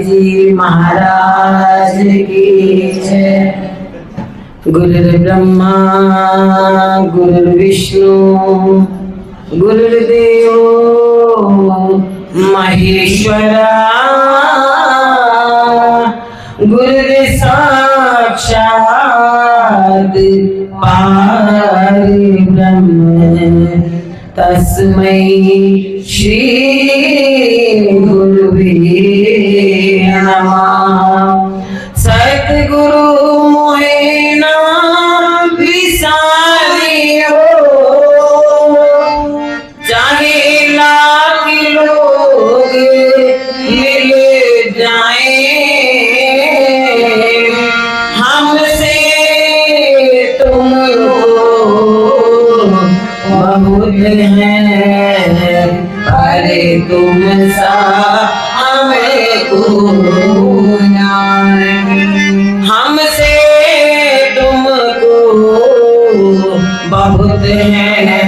जी महाराज की जय। गुरुर्ब्रह्मा गुरुर्विष्णु गुरुर्देव महेश्वरा गुरुर् साक्षात् परब्रह्म तस्मै श्री गुरुवे नमः। सतगुरु मोहे न विसारियो, चाहे लाख लोग मिल जाए, हमसे तुमको बहुत है, अरे तुम सा हमें को हमसे तुमको बहुत है,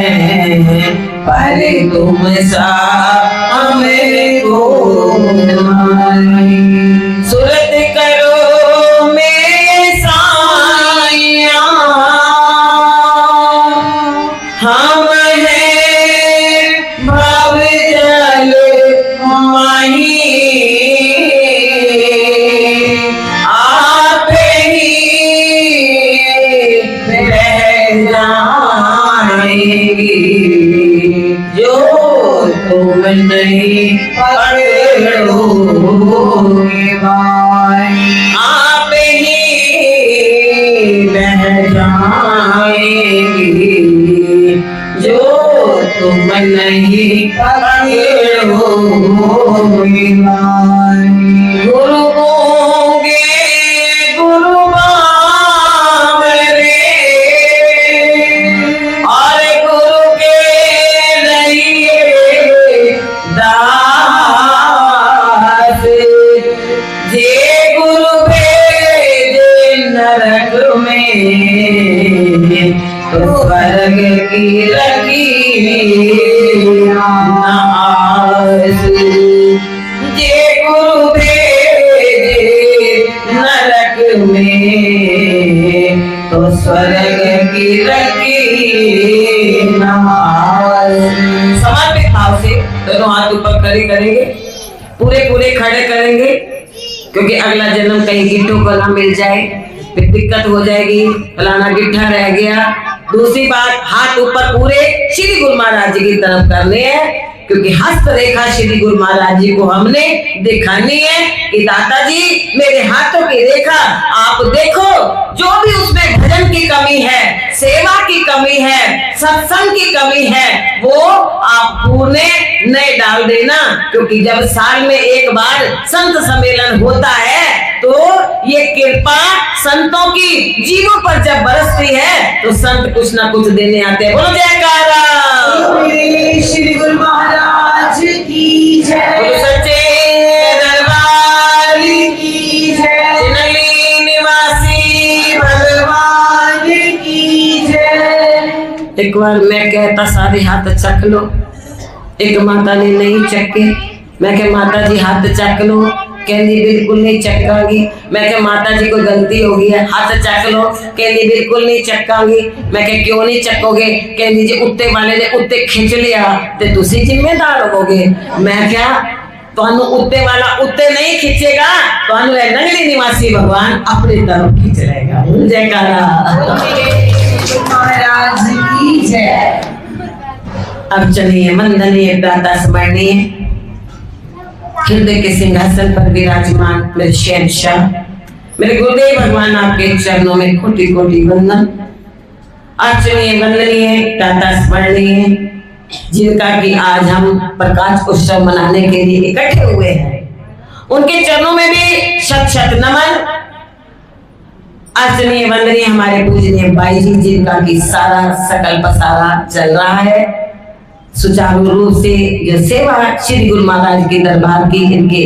पर तुम सा हमें को सुरत करो मेरे साईया, हम हैं भव जल माही, आप ही रह जाएंगे, जो तुम नहीं पकड़ोगे भाई, आप ही रह जाएंगे, जो तुम नहीं पकड़ोगे भाई। गुरु होंगे गुरु बाबरे, और गुरु के रहिए दास, जे गुरु भेजे नरक में, तो स्वर्ग की लकीर नास, जे गुरु भेजे नरक में, तो स्वर्ग की लकीर नास। समर्पित भाव से दोनों हाथ ऊपर खड़े करेंगे, पूरे पूरे खड़े करेंगे, क्योंकि अगला जन्म कहीं गिट्टों को ना मिल जाए, फिर दिक्कत हो जाएगी, फलाना गिट्ठा रह गया। दूसरी बात, हाथ ऊपर पूरे श्री गुरु महाराज जी की तरफ करने हैं, क्योंकि हस्त रेखा श्री गुरु महाराज जी को हमने दिखानी है कि दाता जी मेरे हाथों की रेखा आप देखो, जो भी उसमें भजन की कमी है, सेवा की कमी है, सत्संग की कमी है, वो आप पूर्ण नहीं डाल देना, क्योंकि जब साल में एक बार संत सम्मेलन होता है, तो ये कृपा संतों की जीवों पर जब बरसती है, तो संत कुछ ना कुछ देने आते हैं। बोलो जयकारा श्री गुरु महाराज की जय, बोलो सच्चे दरबार की जय, नली निवासी भगवान की जय। एक बार मैं कहता सारे हाथ चख लो, एक माता ने नहीं चखे, मैं कह माता जी हाथ चख लो, कहनी बिल्कुल नहीं चक्कांगी। मैं कह माता जी को गलती हो गई है, हाथ चक लो, कहनी बिल्कुल नहीं चक्कांगी। मैं कह क्यों नहीं चकोगे, कहनी जी उत्ते वाले ने उत्ते खिंच लिया ते तुसी जिम्मेदार होगे। मैं क्या तुहानू उत्ते वाला उत्ते नहीं खिंचेगा, तुहानू नगरी निवासी भगवान अपनी तरफ खिंच लेगा। जयकारा महाराज की जय। अब चलिए वंदनीय प्रातः स्मरणीय हृदय के सिंहासन पर विराजमान मेरे शहंशाह, मेरे गुरुदेव भगवान आपके चरणों में कोटि कोटि वंदन। आचरणीय वंदनीय प्रातः स्मरणीय जिनका कि आज हम प्रकाश उत्सव मनाने के लिए इकट्ठे हुए हैं, उनके चरणों में भी शत शत नमन। आचरणीय वंदनीय हमारे पूजनीय भाई जी, जिनका कि सारा सकल पसारा चल रहा है सुचारू रूप से, जो सेवा श्री गुरु महाराज के दरबार की इनके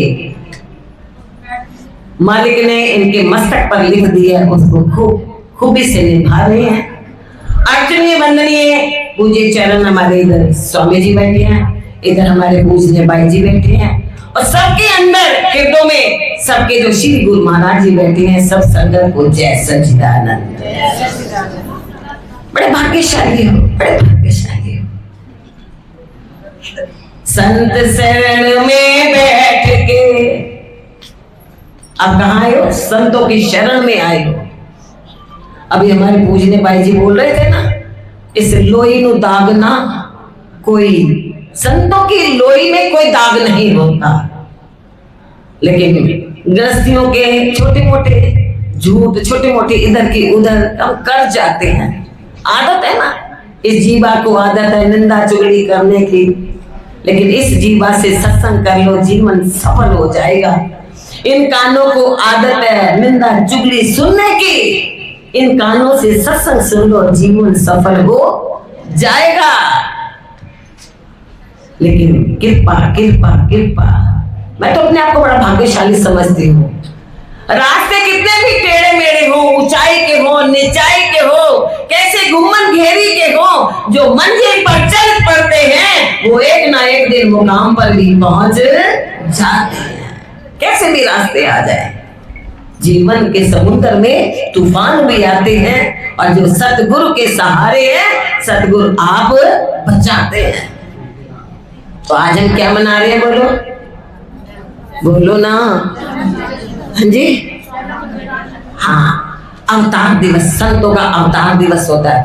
मालिक ने इनके मस्तक पर लिख दिया, उसको खूबी से निभा रहे हैं। आचरणीय वंदनीय पूज्य चरण हमारे इधर स्वामी जी बैठे हैं, इधर हमारे पूजनीय भाई जी बैठे हैं, और सबके अंदर हृदयों में सबके जो श्री गुरु महाराज जी बैठे हैं, सब संगत को जय सच्चिदानंद। बड़े भाग्यशाली हो, बड़े भाग्यशाली हो। संत शरण में बैठ के, अब कहाँ आए हो? संतों की शरण में आए हो। अभी हमारे पूजने भाई जी बोल रहे थे ना, इस लोई नु दाग ना कोई, संतों की लोई में कोई दाग नहीं होता, लेकिन गृहस्थियों के छोटे मोटे झूठ, छोटे मोटे इधर की उधर हम कर जाते हैं। आदत है ना, इस जीवा को आदत है निंदा चुगली करने की, लेकिन इस जीवा से सत्संग कर लो, जीवन सफल हो जाएगा। इन कानों को आदत है निंदा चुगली सुनने की, इन कानों से सत्संग सुन लो, जीवन सफल हो जाएगा। लेकिन कृपा कृपा कृपा, मैं तो अपने आप को बड़ा भाग्यशाली समझती हूँ। रास्ते कितने भी टेढ़े मेढ़े हो, ऊंचाई के हो, निचाई के हो, कैसे घुमन घेरी के हो, जो मंजिल पर चल पड़ते हैं वो एक ना एक दिन मुकाम पर भी पहुंच जाते हैं। कैसे भी रास्ते आ जाए, जीवन के समुद्र में तूफान भी आते हैं, और जो सतगुरु के सहारे हैं, सतगुरु आप बचाते हैं। तो आज हम क्या मना रहे हैं? बोलो बोलो ना। हाँ जी, हाँ, अवतार दिवस, संतों का अवतार दिवस होता है,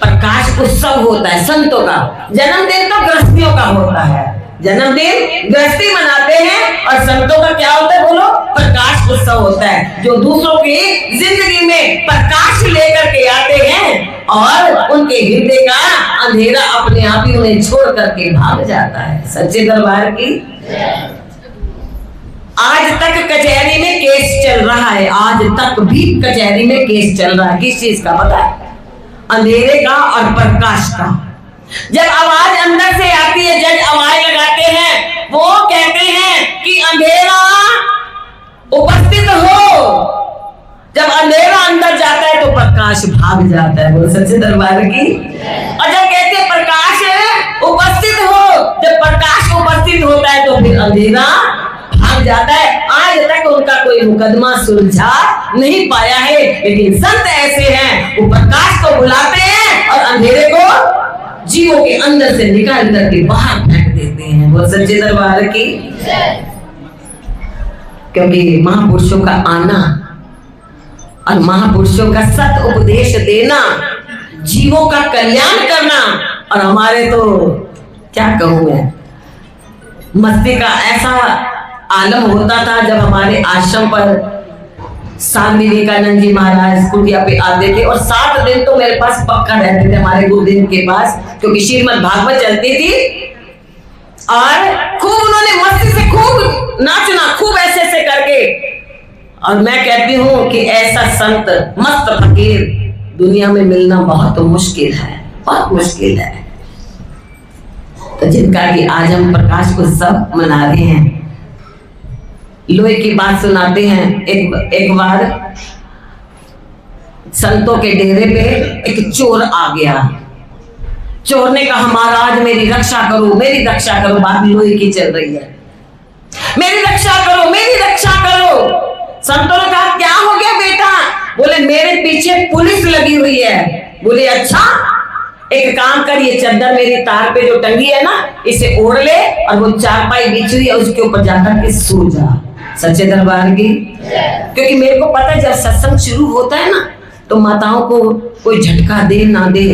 प्रकाश उत्सव होता है संतों का। जन्मदिन तो गृहस्थियों का होता है, जन्मदिन गृहस्थी मनाते हैं, और संतों का क्या होता है? बोलो, प्रकाश उत्सव होता है, जो दूसरों की जिंदगी में प्रकाश लेकर के आते हैं, और उनके हृदय का अंधेरा अपने आप ही उन्हें छोड़ करके भाग जाता है। सच्चे दरबार की। आज तक कचहरी में केस चल रहा है, आज तक भी कचहरी में केस चल रहा है। किस चीज का पता है? अंधेरे का और प्रकाश का। जब आवाज अंदर से आती है, जज आवाज लगाते हैं, वो कहते हैं कि अंधेरा उपस्थित हो। जब अंधेरा अंदर जाता है तो प्रकाश भाग जाता है। बोल सच्चे दरबार की। और जब कहते हैं प्रकाश उपस्थित हो, जब प्रकाश उपस्थित होता है तो फिर अंधेरा भाग जाता है। आज तक उनका कोई मुकदमा सुलझा नहीं पाया है, लेकिन संत ऐसे हैं, वो प्रकाश को बुलाते हैं और अंधेरे को जीवों के अंदर से निकाल करके बाहर फेंक देते हैं। वो सच्चे दरबार की। क्योंकि महापुरुषों का आना और महापुरुषों का सत उपदेश देना, जीवों का कल्याण करना, और हमारे तो क्या कहूं मैं, मस्ती का ऐसा आलम होता था जब हमारे आश्रम पर स्वामी विवेकानंद जी महाराज कुटिया पे आते थे, और 7 दिन तो मेरे पास पक्का रहते थे हमारे गुरुदेव के पास, क्योंकि श्रीमद् भागवत चलती थी, और खूब उन्होंने मस्ती से खूब नाचना, खूब ऐसे ऐसे करके। और मैं कहती हूँ कि ऐसा संत, मस्त फकीर दुनिया में मिलना बहुत मुश्किल है, बहुत मुश्किल है। तो जिनका कि आज हम प्रकाश उत्सव मना रहे हैं, लोहे की बात सुनाते हैं। एक बार संतों के डेरे पे एक चोर आ गया। चोर ने कहा, महाराज मेरी रक्षा करो, मेरी रक्षा करो। बात लोहे की चल रही है, मेरी रक्षा करो, मेरी रक्षा करो। संतों ने कहा, क्या हो गया बेटा? बोले, मेरे पीछे पुलिस लगी हुई है। बोले, अच्छा, एक काम कर, ये चादर मेरी तार पे जो टंगी है ना, इसे ओढ़ ले, और वो चारपाई बिछी हुई है उसके ऊपर जाकर के सो जा। सच्चे दरबार की। क्योंकि मेरे को पता है जब सत्संग शुरू होता है ना, तो माताओं को कोई झटका दे ना दे,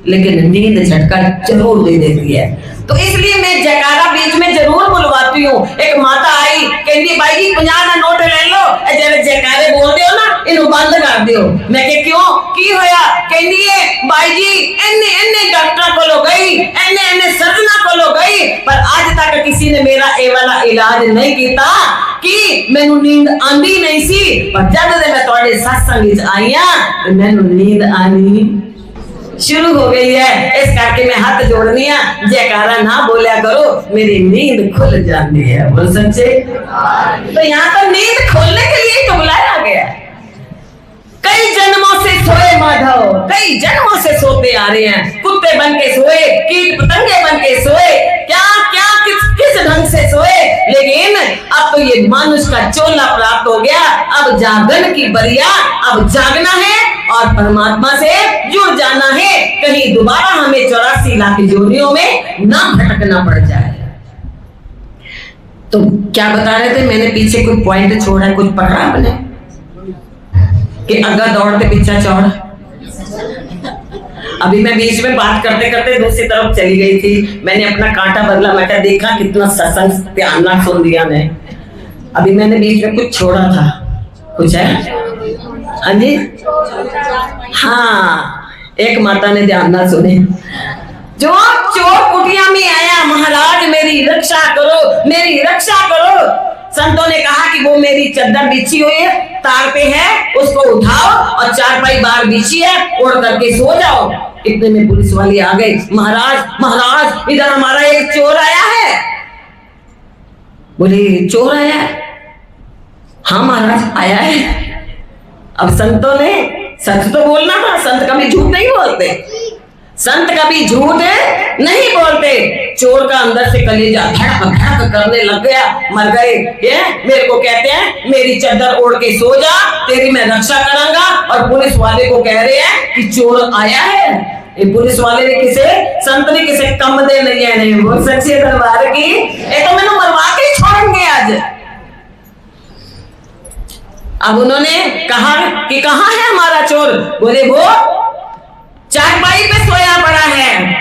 लेकिन नींद झटका जरूर दे देती है। तो इसलिए मैं जयकारा बीच में जरूर बुलवाती हूँ। एक माता आई, कहती भाई जी 50 का नोट ले लो, जब जयकारे बोल दो ना, इन्हें बंद कर दो। मैं कह क्यों की होया? कहती है भाई जी एने एने डॉक्टर को लो गई, एने एने सर्जना को लो गई, पर आज तक किसी ने मेरा ए वाला इलाज नहीं किया कि मैनू नींद आंदी नहीं सी, पर जब से मैं थोड़े सत्संग विच आई हां तो मैनू नींद आनी शुरू हो गई है। इस करके मैं हाथ जोड़नी है, जयकारा ना बोलिया करो, मेरी नींद खुल जाती है। बोल सच्चे। तो यहाँ पर नींद खोलने के लिए तो बुलाया गया। कई जन्मों से सोए माधव, कई जन्मों से सोते आ रहे हैं, कुत्ते बन के सोए, कीट पतंगे बन के सोए, क्या क्या किस ढंग से सोए। लेकिन अब तो ये मानुष का चोला प्राप्त हो गया, अब जागरण की बरिया, अब जागना है और परमात्मा से जुड़ जाना है, कहीं दोबारा हमें 84 लाख जोनियों में ना भटकना पड़ जाए। तो क्या बता रहे थे, मैंने पीछे कुछ पॉइंट छोड़ा है, कुछ पढ़ा आपने कि अगर दौड़ते पीछा चौड़। अभी मैं बीच में बात करते करते दूसरी तरफ चली गई थी, मैंने अपना कांटा बदला, मैं देखा कितना सत्संग ध्यान ना सुन दिया मैं। अभी मैंने बीच में कुछ छोड़ा था, कुछ है? हाँ जी, हाँ, एक माता ने ध्यान ना सुने। जो चोर कुटिया में आया, महाराज मेरी रक्षा करो, मेरी रक्षा करो। संतों ने कहा कि वो मेरी चद्दर बिछी हुई है, तार पे है, उसको उठाओ और 4 बार बिछी है, उड़ करके सो जाओ। इतने में पुलिस वाले आ गए, महाराज महाराज इधर हमारा एक चोर आया है। बोले चोर आया है? हाँ महाराज आया है। अब संतों ने सच तो बोलना था, संत कभी झूठ नहीं बोलते, संत कभी झूठ नहीं बोलते। चोर का अंदर से कलेजा धड़क धड़क करने लग गया, मर गए। ये मेरे को कहते हैं मेरी चद्दर ओढ़ के सो जा, तेरी मैं रक्षा करांगा, और पुलिस वाले को कह रहे हैं कि चोर आया है। ये पुलिस वाले ने किसे, संत ने किसे कम दे नहीं है, नहीं बोल सच्चे दरबार की, ये तो मैंने मरवा के छोड़ेंगे आज। अब उन्होंने कहा कि कहाँ है हमारा चोर? बोले वो चारपाई पे सोया पड़ा है।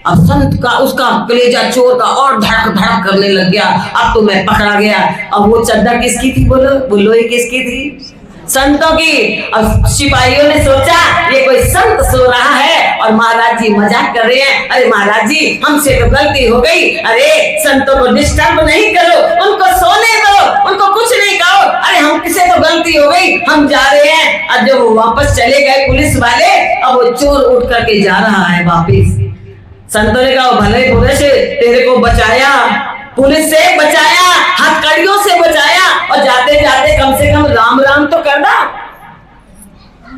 अब संत का उसका कलेजा चोर का और धड़क धड़क करने लग गया, अब तो मैं पकड़ा गया। अब वो चद्दर किसकी थी? बोलो ये किसकी थी? संतों की। अब सिपाहियों ने सोचा ये कोई संत सो रहा है और महाराज जी मजाक कर रहे हैं। अरे महाराज जी हमसे तो गलती हो गई, अरे संतों को डिस्टर्ब नहीं करो, उनको सोने दो, उनको कुछ नहीं कहो। अरे हमसे तो गलती हो गई, हम जा रहे हैं। अब जब वो वापस चले गए पुलिस वाले, अब वो चोर उठ करके जा रहा है वापिस। संतों ने कहा भले बुरे से तेरे को बचाया, पुलिस से बचाया, हथकड़ियों से बचाया, और जाते जाते कम से कम राम राम तो करना।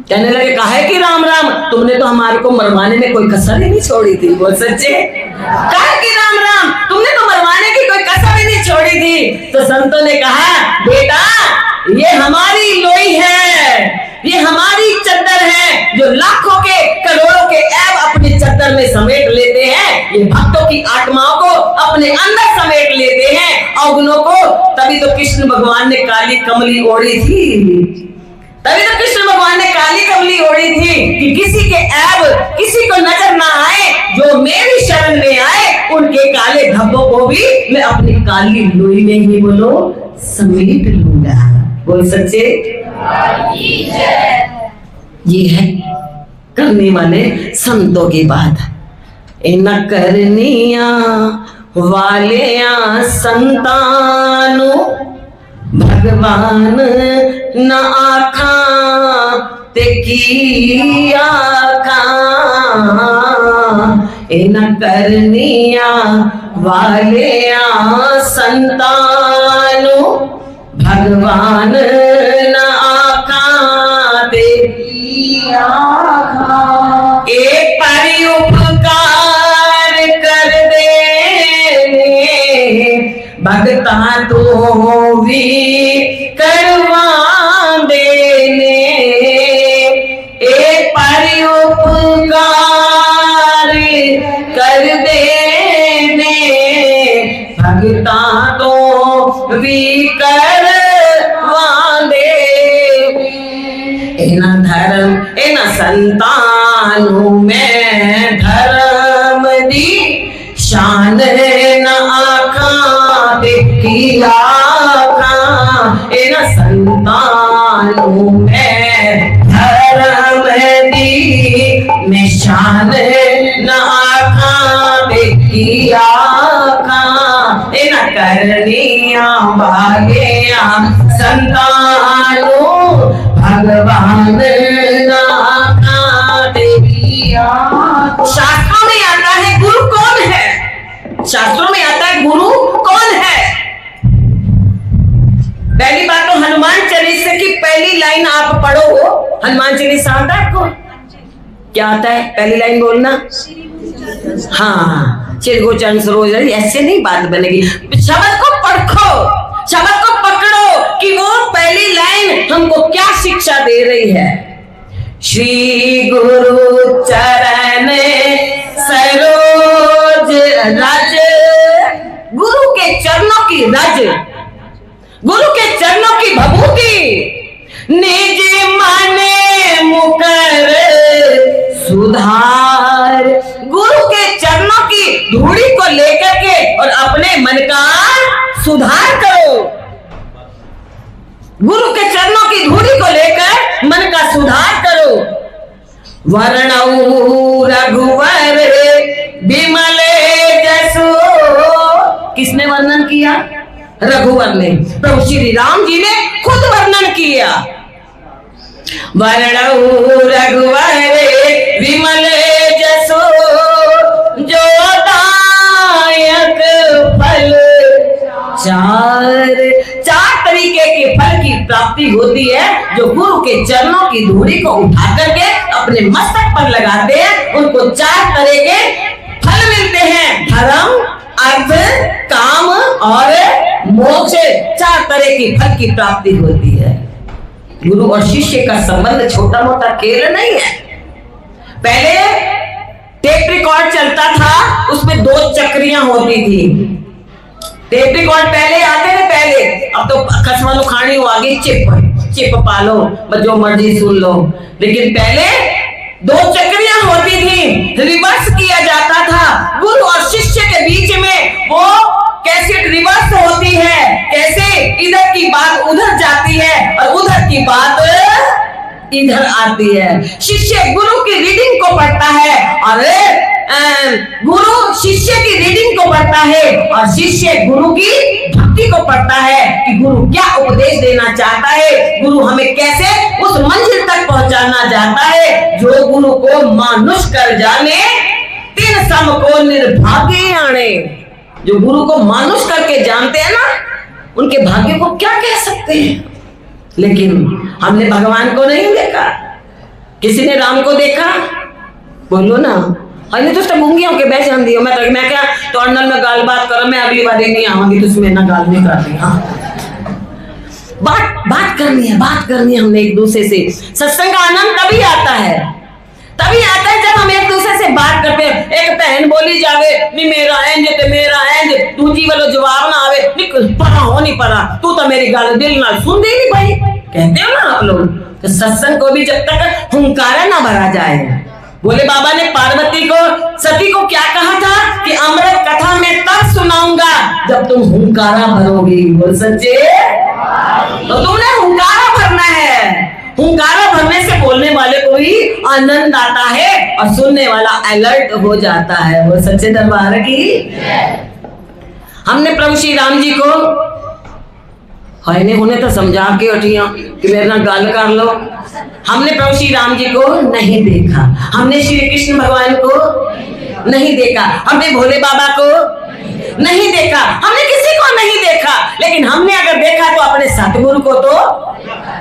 कहने लगे काहे कि राम राम, तुमने तो हमारे को मरवाने में कोई कसर ही नहीं छोड़ी थी। बोल सच्चे, काहे कि राम राम, तुमने तो मरवाने की कोई कसर ही नहीं छोड़ी थी। तो संतों ने कहा बेटा ये हमारी लोई है, ये हमारी चद्दर है, जो लाखों के करोड़ों के ऐब अपनी चद्दर में समेट लेते हैं। ये भक्तों की आत्माओं को अपने अंदर समेट लेते हैं, अवगुणों को। तभी तो कृष्ण भगवान ने काली कमली ओढ़ी थी, तभी तो कृष्ण भगवान ने काली कमली ओढ़ी थी कि किसी के ऐब किसी को नजर ना आए। जो मेरी शरण में आए उनके काले धब्बों को भी मैं अपनी काली लोई में ही बोलो समेट लूंगा। बोल सच्चे, ये है करने वाले संतों की बात। इन करनिया वाले संतानो भगवान न आखा ते की आखा। इन करनिया वाले संतानो भगवान न आखा ते की आखा। एक परि उपकार कर दे भगता तो भी करवा देने। एक परि उपकार कर देने भगता तो भी करवा दे। इन धर्म इन संतानों में धर्म दी शान न आखा देखी आखा। इन संतानों में धर्म दी में शान न आखा देखी आखा। इन करनिया वाले संतानों भगवान न आखा देखी आखा। शास्त्रों में आता है गुरु कौन है, शास्त्रों में आता है गुरु कौन है। पहली बात तो हनुमान चालीसा की पहली लाइन आप पढ़ो। हनुमान चालीसा आता है आपको? क्या आता है पहली लाइन बोलना? हाँ, चिरगोचरण सरोज, ऐसे नहीं बात बनेगी। शब्द को परखो, शब्द को पकड़ो कि वो पहली लाइन हमको क्या शिक्षा दे रही है। श्री गुरु चरण सरोज रज, गुरु के चरणों की रज, गुरु के चरणों की भभूति, निज मन मुकर सुधार। गुरु के चरणों की धूड़ी को लेकर के और अपने मन का सुधार करो। गुरु के चरणों की धूड़ी को लेकर मन का सुधार करो। वर्णौ रघुवर विमल जसो, किसने वर्णन किया? रघुवर ने, प्रभु श्री राम जी ने खुद वर्णन किया। वर्णौ रघुवर विमल जसो, जो दायक फल चार, चार तरीके के फल की प्राप्ति होती है जो गुरु के चरणों की धूड़ी को उठा करके अपने मस्तक पर लगाते हैं। उनको चार तरह के फल मिलते हैं, धर्म, अर्थ, काम और मोक्ष। चार तरह की फल की प्राप्ति होती है। गुरु और शिष्य का संबंध छोटा मोटा खेल नहीं है। पहले टेप रिकॉर्ड चलता था, उसमें 2 चक्रियां होती थी। टेप रिकॉर्ड पहले आते थे पहले, अब तो खसमा लुखानी हो आगे, चिप पालो, जो मर्जी सुन लो। लेकिन पहले 2 चक्रियां होती थी, रिवर्स किया जाता था। गुरु और शिष्य के बीच में वो कैसे रिवर्स होती है, कैसे इधर की बात उधर जाती है और उधर की बात इधर आती है। शिष्य गुरु की रीडिंग को पढ़ता है और गुरु शिष्य की रीडिंग को पढ़ता है और शिष्य गुरु की भक्ति को पढ़ता है कि गुरु क्या उपदेश देना चाहता है, गुरु हमें कैसे उस मंजिल तक पहुंचाना चाहता है। जो गुरु को मानुष कर जाने, तिन सम को निर्भाग्य आने। जो गुरु को मानुष करके जानते हैं ना, उनके भाग्य को क्या कह सकते हैं। लेकिन हमने भगवान को नहीं देखा। किसी ने राम को देखा? बोलो ना। अरे तो गूंगियों के बैठ जाती हो। मैं क्या तो अंडल में गाल बात करो, मैं अगली बार नहीं आऊंगी तो उसमें ना गाल नहीं करती। हाँ, बात करनी है हमने एक दूसरे से। सत्संग का आनंद तभी आता है जब हम एक दूसरे से बात करते हैं। एक बहन बोली जावे नी मेरा एंज दूजी वालों जवाब ना आवे, पढ़ा हो नहीं पढ़ा, तू तो मेरी गाल दिल ना सुन दे नहीं भाई, कहते हो ना आप लोग। तो सत्संग को भी जब तक हुंकारा ना भरा जाए। बोले बाबा ने पार्वती को, सती को क्या कहा था कि अमृत कथा मैं तब सुनाऊंगा जब तुम हुंकारा भरोगी। बोल सच्चे, तो तुमने हुंकारा भरना है। हुंकारा भरने से बोलने वाले को ही आनंद आता है और सुनने वाला अलर्ट हो जाता है। वो सच्चे दरबार की। हमने प्रभु श्री राम जी को उन्हें तो समझा के उठिया कि मेरे ना गाल कर लो। हमने प्रभु श्री राम जी को नहीं देखा, हमने श्री कृष्ण भगवान को नहीं देखा, हमने भोले बाबा को नहीं देखा, हमने किसी को नहीं देखा। लेकिन हमने अगर देखा तो अपने सतगुरु को तो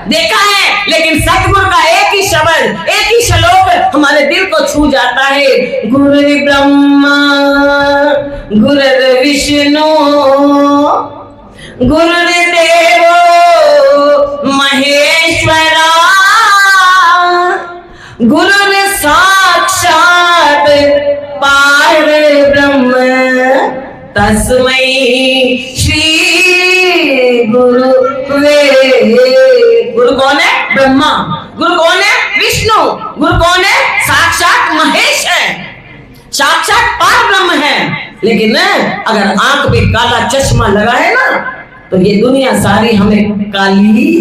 देखा है। लेकिन सतगुरु का एक ही शब्द, एक ही श्लोक हमारे दिल को छू जाता है। गुरु ब्रह्मा गुरु विष्णु गुरुदेवो महेश्वरा गुरु साक्षात पार ब्रह्म तस्मै श्री गुरु वे। गुरु कौन है? ब्रह्मा। गुरु कौन है? विष्णु। गुरु कौन है? साक्षात महेश है, साक्षात पार ब्रह्म है। लेकिन अगर आंख पे काला चश्मा लगा है ना, तो ये दुनिया सारी हमें काली,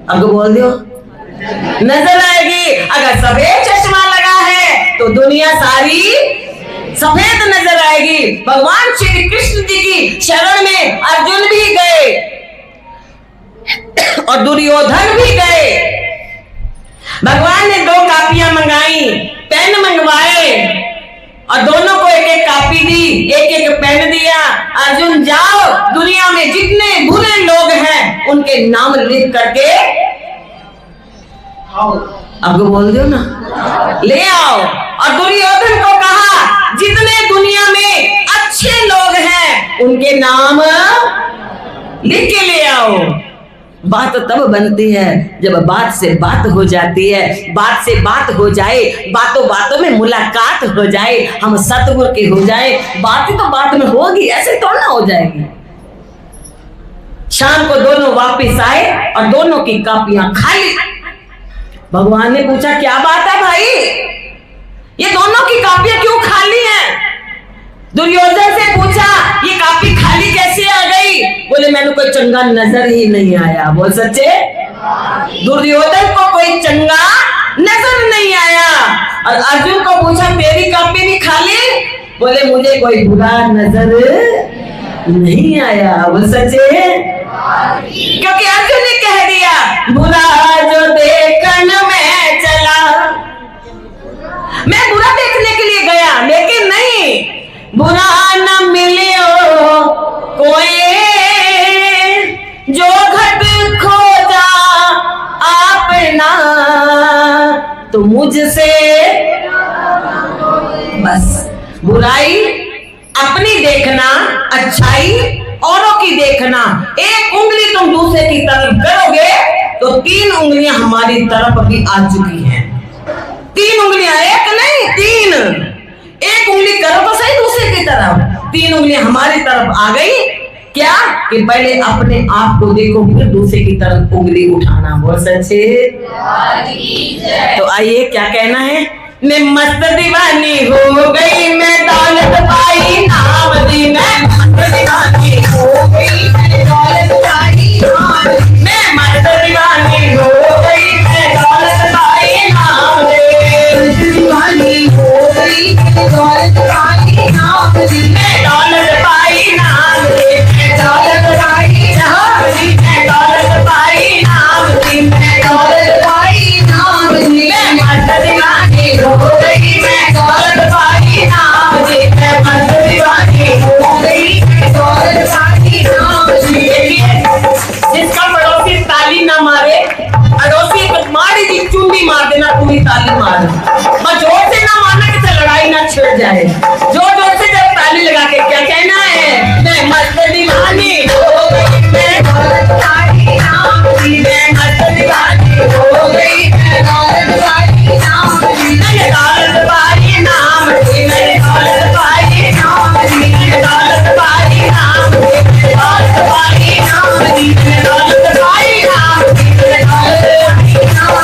अब बोल दो, नजर आएगी। अगर सफेद चश्मा लगा है तो दुनिया सारी सफेद नजर आएगी। भगवान श्री कृष्ण जी की शरण में अर्जुन भी गए और दुर्योधन भी गए। भगवान ने 2 कापियां मंगाई, पेन मंगवाए और दोनों को एक एक कापी दी, एक एक पेन दिया। अर्जुन जाओ, दुनिया में जितने बुरे लोग हैं उनके नाम लिख करके अब बोल दो ना, ले आओ। और दुर्योधन को कहा जितने दुनिया में अच्छे लोग हैं उनके नाम लिख के ले आओ। बात तब बनती है जब बात से बात हो जाती है, बात से बात हो जाए, बातों बातों में मुलाकात हो जाए, हम सतगुरु के हो जाए। बात तो बात में होगी, ऐसे तो ना हो जाएगी। शाम को दोनों वापस आए और दोनों की कापियां खाली। भगवान ने पूछा क्या बात है भाई, ये दोनों की कापियां क्यों खाली हैं? दुर्योधन से पूछा ये कापी खाली कैसे आ गई? बोले मैंने कोई चंगा नजर ही नहीं आया। बोल सच्चे? दुर्योधन को कोई चंगा नजर नहीं आया। और अर्जुन को पूछा तेरी कापी भी खाली? बोले मुझे कोई बुरा नजर नहीं आया। बोल सच्चे? क्योंकि अर्जुन ने कह दिया बुरा जो देखन में चला, मैं बुरा देखने के लिए गया लेकिन नहीं, बुरा न मिलियो कोई जो घट खोजा आपना, तो मुझसे बस बुराई अपनी देखना, अच्छाई औरों की देखना। एक उंगली तुम दूसरे की तरफ करोगे तो 3 उंगलियां हमारी तरफ भी आ चुकी हैं। 3 उंगलियां, एक नहीं 3। एक उंगली करो तो सही दूसरे की तरफ, 3 उंगलियां हमारी तरफ आ गई। क्या कि पहले अपने आप को देखो फिर दूसरे की तरफ उंगली उठाना। बहुत सच्चे। तो आइए क्या कहना है। मैं मस्त दीवानी हो गई, मैं दौलत पाई नाम दी, मैं मस्त दीवानी हो गई, मैं दौलत पाई नाम दी, मैं मस्त दीवानी हो गई, मैं दौलत पाई नाम दी, दीवानी हो गई, मैं दौलत पाई नाम दी, मैं दौलत पाई नाम दी, मैं दौलत पाई नाम दी, मैं दौलत पाई नाम दी, मैं दौलत पाई नाम दी, मैं मस्त दीवानी हो गई, मैं दौलत पाई नाम दी, मैं मस्त दीवानी हो गई, मैं दौलत पाई नाम दी। जिसका पड़ोसी ताली ना मारे, अड़ोसी को मारी दी चुंडी मार देना, पूरी ताली मार, बस जोर से ना मारना कि लड़ाई ना छिड़ जाए। जोर जोर से जब ताली लगा के क्या कहना है, मैं मस्त दीवानी हो गई, मैं दौलत पाई नाम दी, मैं मस्त दीवानी हो गई, मैं दौलत पाई नाम दी, मैं दौलत पाई नाम दी, मैं दौलत पाई नाम दी, मैं दौलत पाई नाम दी, मैं दौलत पाई नाम दी, मैं दौलत पाई नाम दी, मैं दौलत पाई नाम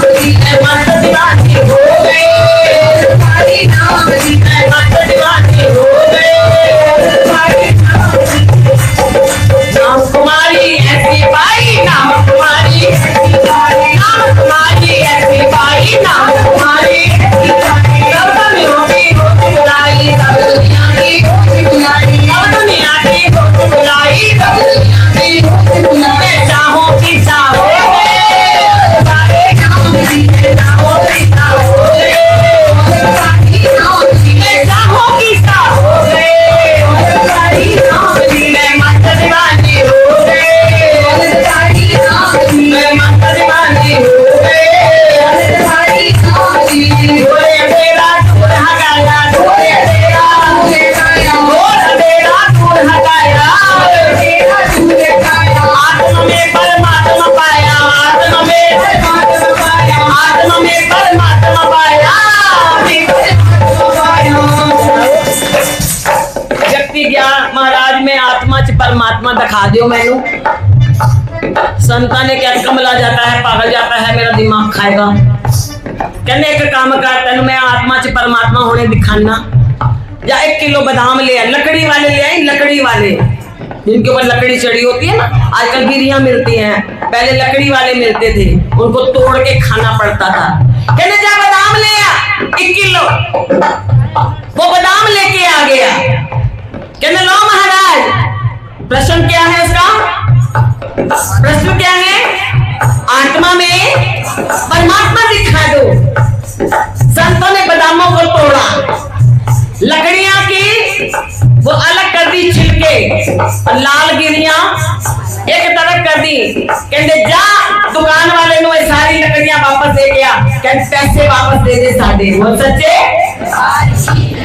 दी, मैं मस्त दीवानी हो गई, पाई नाम दी, मैं मस्त दीवानी हो गई, पाई नाम दी। नाम कुमारी ऐसी पाई, नाम कुमारी ऐसी पाई, नाम कुमारी ऐसी पाई, नाम कुमारी ऐसी पाई, सब दुनिया की हो बुलाई, सब दुनिया की हो बुलाई, सब दुनिया की हो बुलाई, सब दुनिया की हो बुलाई। मैं चाहूं कि चाहोगे, सारे नाम दी, मैं चाहूं कि चाहोगे, सारी नाम दी, मैं चाहूं कि चाहोगे, सारी नाम दी, मैं मस्त दीवानी हो गई, सारी नाम दी, मैं मस्त दीवानी हो गई, सारी नाम दी। ढोले तेरा दूर हगाया, ढोले तेरा दूर हगाया, ढोल तेरा दूर हगाया, तेरा दूर हगाया। आत्मा में परमात्मा पाया, आत्मा में परमात्मा पाया, आत्मा में परमात्मा पाया, व्यक्ति गया महाराज में आत्मा च परमात्मा दिखा दियो मैनू। संता ने क्या कमला जाता है, पागल जाता है, मेरा दिमाग खाएगा। कहने एक काम कर, तेन मैं आत्मा च परमात्मा होने दिखाना। या 1 किलो बादाम ले आए, लकड़ी वाले ले आए, लकड़ी वाले जिनके ऊपर लकड़ी चढ़ी होती है ना, आजकल गिरियां मिलती हैं, पहले लकड़ी वाले मिलते थे, उनको तोड़ के खाना पड़ता था। कहने जा बादाम ले आ 1 किलो। वो बादाम लेके आ गया। कहने लो महाराज, प्रश्न क्या है उसका? प्रश्न क्या है? आत्मा में परमात्मा दिखा दो। संतों ने बादामों को तोड़ा, लकड़ियां की वो अलग कर दी छिलके, और लाल गिरियां एक तरफ कर दी। कहते जा दुकान वाले नु सारी लकड़ियां वापस दे गया, कहते पैसे वापस दे दे साढ़े। वो सच्चे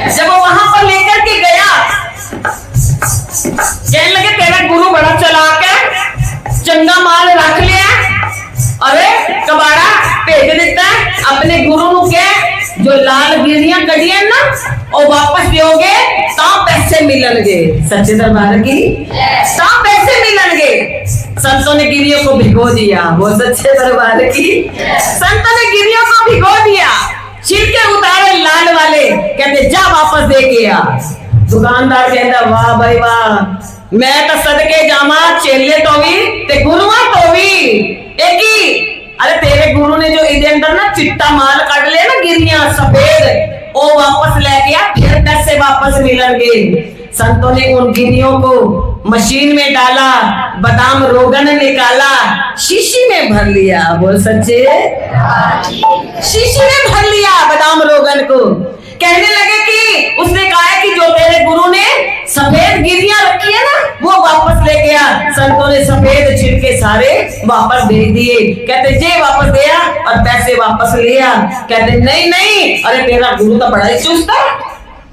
जब वो वहां पर लेकर के गया, कहने लगे तेरा गुरु बड़ा चालाक है, चंगा माल रख लिया, अरे कबाड़ा भेज देता है अपने गुरु के, जो लाल गिरियां कढ़ियां ना और वापस दोगे तो पैसे मिलनगे। सच्चे दरबार की तो पैसे मिलनगे। संतों ने गिरियों को भिगो दिया, वो सच्चे दरबार की संतों ने गिरियों को भिगो दिया, छिलके उतारे लाल वाले, कहते जा वापस दे के आ। दुकानदार कहता वाह भाई वाह, मैं तो सदके जामा चेले तो भी ते गुरुआ तो भी एक ही। अरे तेरे गुरु ने जो इधर अंदर ना चिट्टा माल काट लिया ना गिरियां सफेद, वो वापस लेके आ, फिर पैसे वापस मिलेंगे। संतों ने उन गिरियों को मशीन में डाला, बादाम रोगन निकाला, शीशी में भर लिया। बोल सच्चे, शीशी में भर लिया बादाम रोगन को। कहने लगे कि उसने कहा कि जो तेरे गुरु ने सफेद गिरियां रखी है ना वो वापस लेके आ। संतों ने सफेद छिलके सारे वापस भेज दिए। कहते जे वापस दिया और पैसे वापस लिया। कहते नहीं नहीं, अरे तेरा गुरु तो बड़ा ही चुस्त है,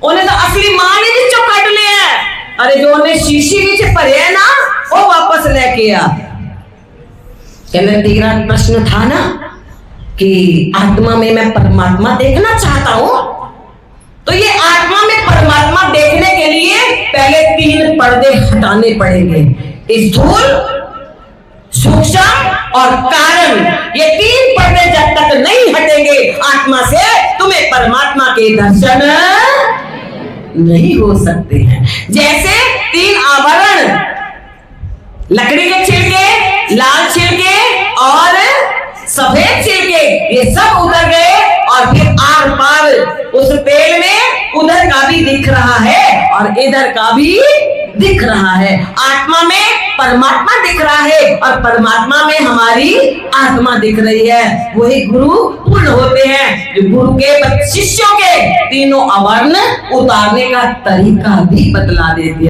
उन्हें तो असली माल ही नीचे काट लिया है। अरे जो उन्हें शीशी नीचे भरे है ना वो वापस लेके आ। कहते तेरा प्रश्न था ना कि आत्मा में मैं परमात्मा देखना चाहता हूं, तो ये आत्मा में परमात्मा देखने के लिए पहले 3 पर्दे हटाने पड़ेंगे, स्थूल, सूक्ष्म और कारण। ये 3 पर्दे जब तक नहीं हटेंगे आत्मा से, तुम्हें परमात्मा के दर्शन नहीं हो सकते हैं। जैसे 3 आवरण, लकड़ी के छिलके, लाल छिलके और सफेद छिलके, ये सब उतर गए और फिर आर पार उस तेल में उधर का भी दिख रहा है और इधर का भी दिख रहा है। आत्मा में परमात्मा दिख रहा है और परमात्मा में हमारी आत्मा दिख रही है। वही गुरु पूर्ण होते हैं जो गुरु के शिष्यों के तीनों आवरण उतारने का तरीका भी बतला देते हैं।